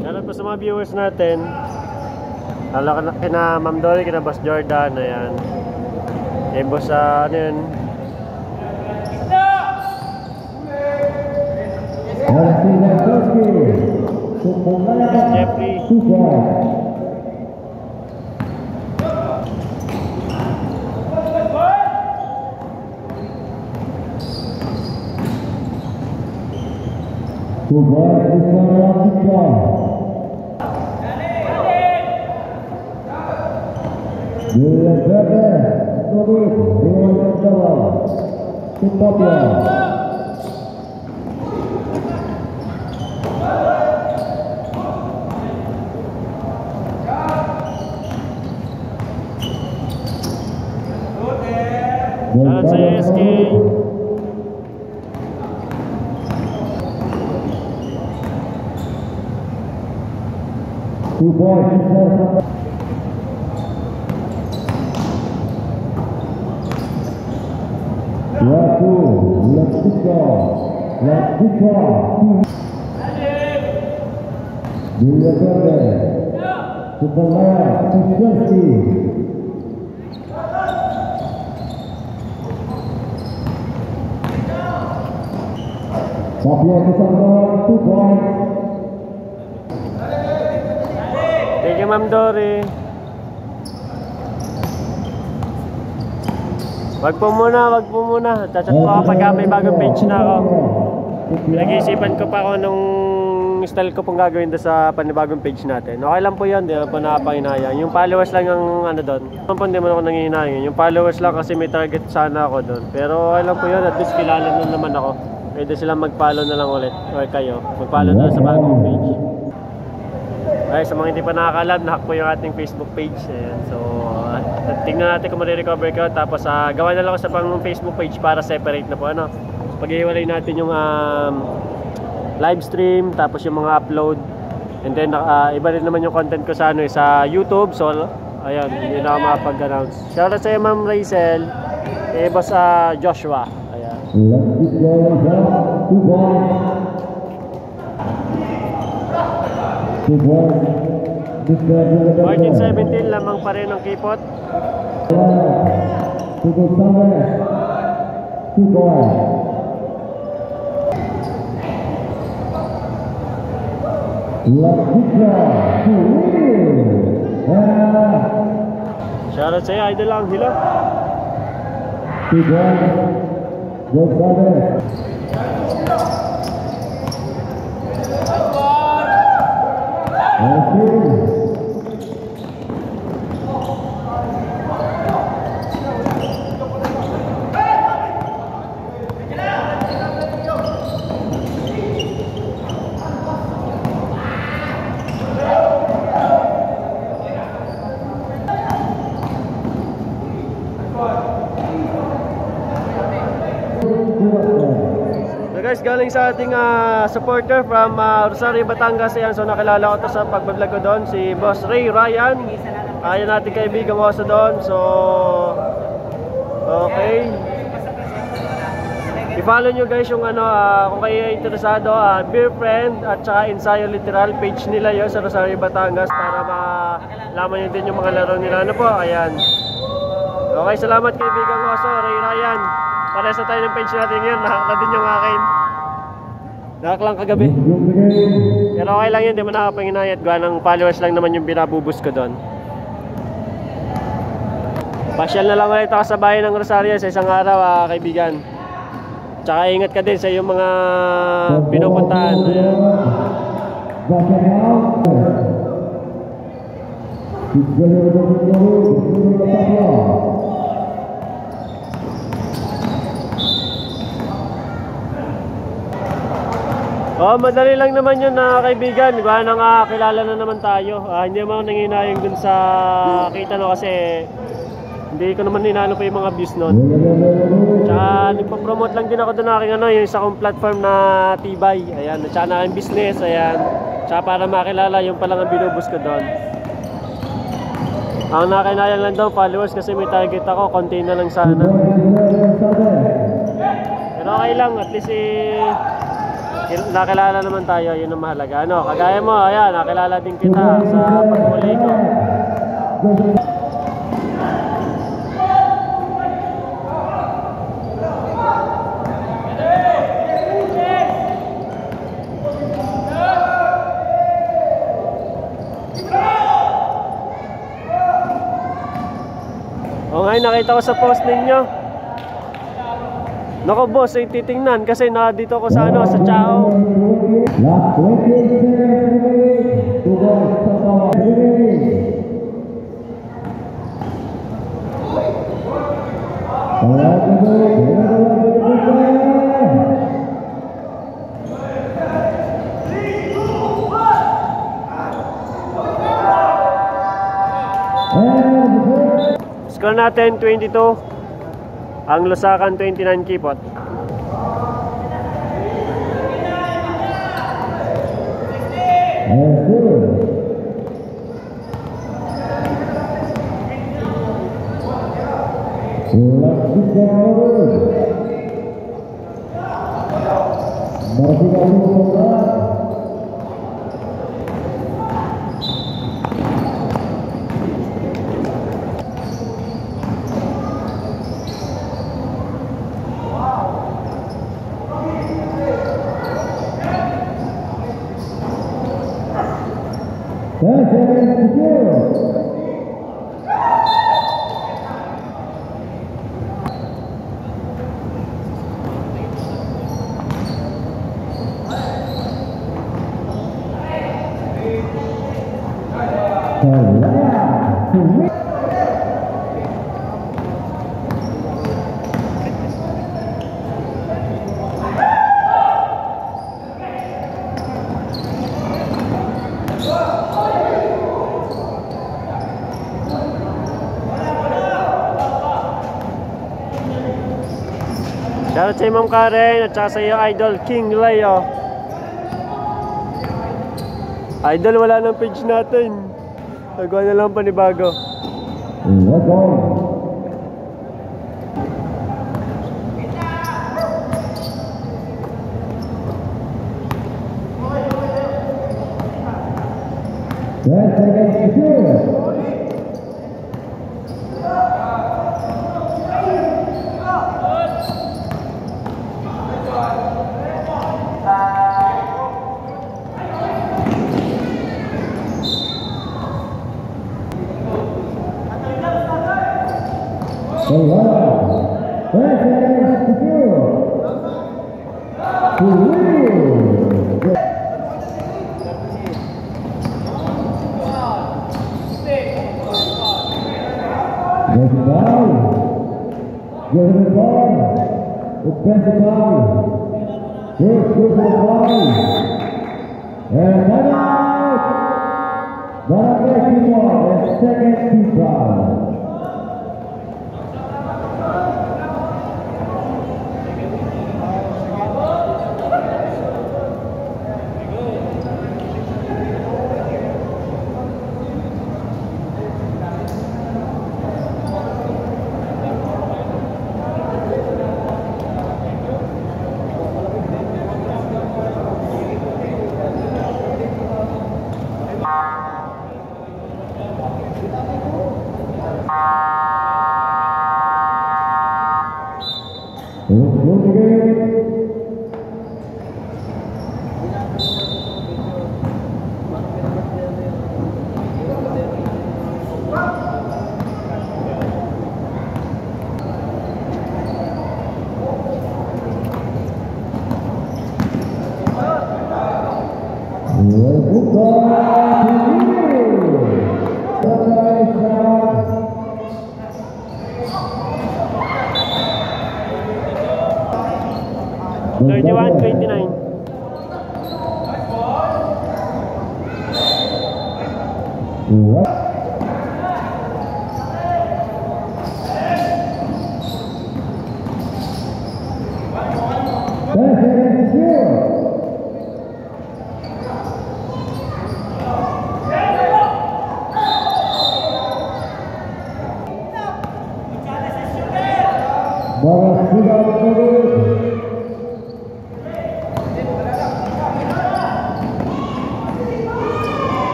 Shoutout po sa mga viewers natin. Lalo kina Ma'am Dory, kina Boss Jordan, ayan. Boss ano yun? Jeffrey. Shoutout sa SK. Thank you, Ma'am Dory. Wag po muna. Chat po ako pagka may bagong page na ako. Nag-iisipan ko pa ako nung style ko pong gagawin doon sa panibagong page natin. Okay lang po yun, di ba po nakapanginaya. Yung followers lang yung ano doon. Hindi mo ako nangihinayang. Yung followers lang kasi may target sana ako doon. Pero okay lang po yun, at least kilala nun naman ako. Pwede silang mag-follow na lang ulit. Or kayo, mag-follow na sa bagong page. Ay, sa mga hindi pa nakakalam, nahack po yung ating Facebook page. Ayan. So, tingnan natin kung marirecover ko. Tapos, gawa na lang ako sa pang Facebook page para separate na po. Ano? So, pag-iwalay natin yung live stream, tapos yung mga upload. And then, iba rin naman yung content ko sa, sa YouTube. So, ayan, hindi na ako makapag-announce. Shoutout sa iyo, Ma'am Rachel. Boss Joshua. Ayan. Martin 17, lamang pa rin ang kipot. Shoutout sa iyo, idol lang, hello. So guys, galing sa ating supporter from Rosario, Batangas. Ayan, so nakilala ko to sa pagbablog ko doon, si Boss Ray Ryan. Ayan natin kaibigan ko sa doon. So okay, i-follow nyo guys yung kung kayo interesado, Beer Friend at saka Ensayo Literal page nila yun sa Rosario, Batangas, para malaman nyo din yung mga laro nila. Ano po, ayan. Okay, salamat kaibigan ko sa Ray Ryan. Pares na tayo ng page natin yun. Nahak na din yung akin. Nahak lang kagabi. Pero okay lang yun, di mo nakapanginayat. Gawa ng followers lang naman yung binabubus ko doon. Pasyal na lang ulit ako sa bayan ng Rosario sa isang araw, kaibigan. Tsaka ingat ka din sa iyong mga pinupuntahan. Ayan. Oh, madali lang naman yun kaibigan. Gawa nang kilala na naman tayo. Hindi naman ako nanginayang dun sa kita no, kasi hindi ko naman inaano pa yung mga views nun. Tsaka nagpa-promote lang din ako dun aking yung isa kong platform na Tibay. Ayan, tsaka na aking business. Ayan. Tsaka para makilala yung palang ang binubus ko doon. Ang nakinayang lang daw followers kasi may target ako. Konti na lang sana. Pero okay lang. At least nakilala naman tayo, yun ang mahalaga. Kagaya mo, ayan, nakilala din kita sa paghuli ko. O ngayon, nakita ko sa post ninyo. Nako boss, ay titingnan kasi dito ako sa sa Chao. Score natin 22. Ang Lusakan 29 kipot. Shoutout sa Ma'am Karen at saka sa iyo Idol King Leo. Idol, wala ng page natin. Nagawa na lang panibago.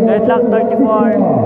Deadlock 34.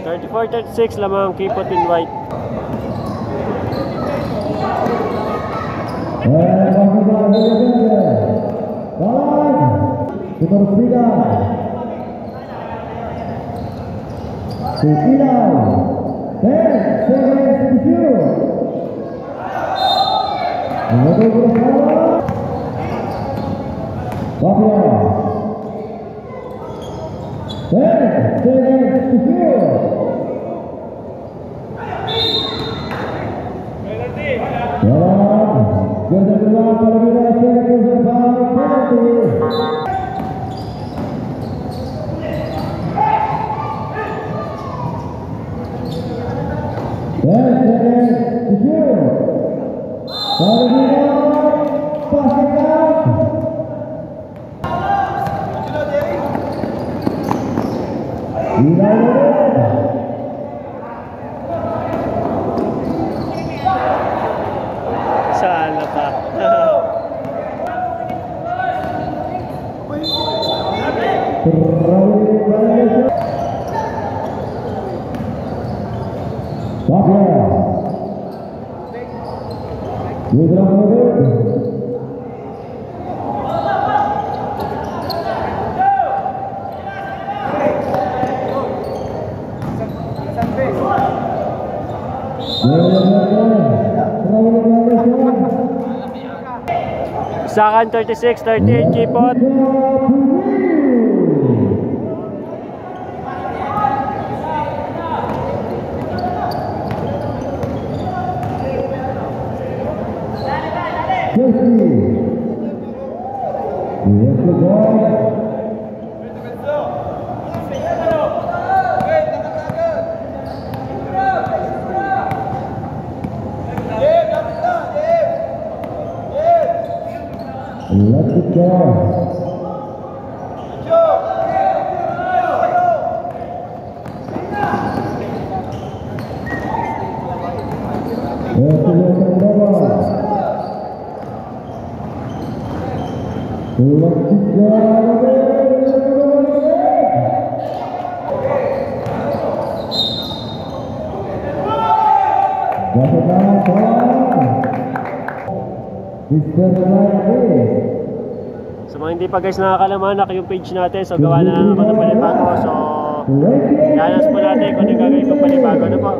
Thirty-four, 36 lamang, keep it in white. Saan na pa? Sakan 36, 38 Kipot. Let's go. Sa mga hindi pa guys nakakalaman, yung page natin. So gawa na lang ako ng panibago. So ganas po natin kung ano yung gagawin kong panibago. Ano po?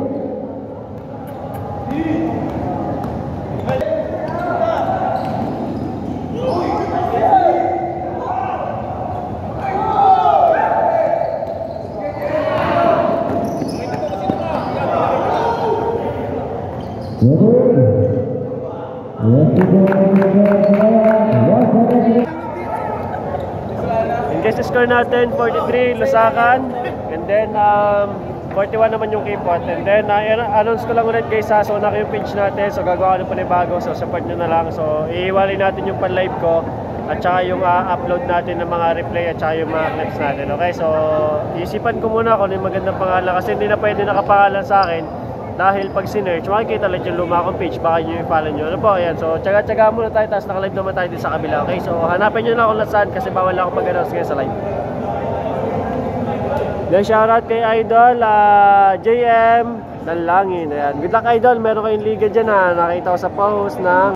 Guys, score natin 43 Lusakan, and then 41 naman yung Kipot. And then announce ko lang ulit guys, so na yung page natin, so gagawa ko pa bago, so support nyo na lang. So iiwalay natin yung pan-live ko at saka yung upload natin ng mga replay at saka yung mga clips natin. Okay, so isipan ko muna kung ano yung magandang pangalan, kasi hindi na pwede nakapangalan sa akin. Dahil pag sinearch, makikita lang yung luma kong page, baka nyo yung follow nyo. Ano po, ayan. So, tsaga-tsaga muna tayo, tapos nakalive naman tayo din sa kabila. Okay, so hanapin nyo na ako saan, kasi bawal ako pag-announce ngayon sa live. Then, shoutout kay Idol, JM Dalangin. Ayan. Good luck, Idol. Meron kayong liga dyan, ha. Nakita ko sa post ng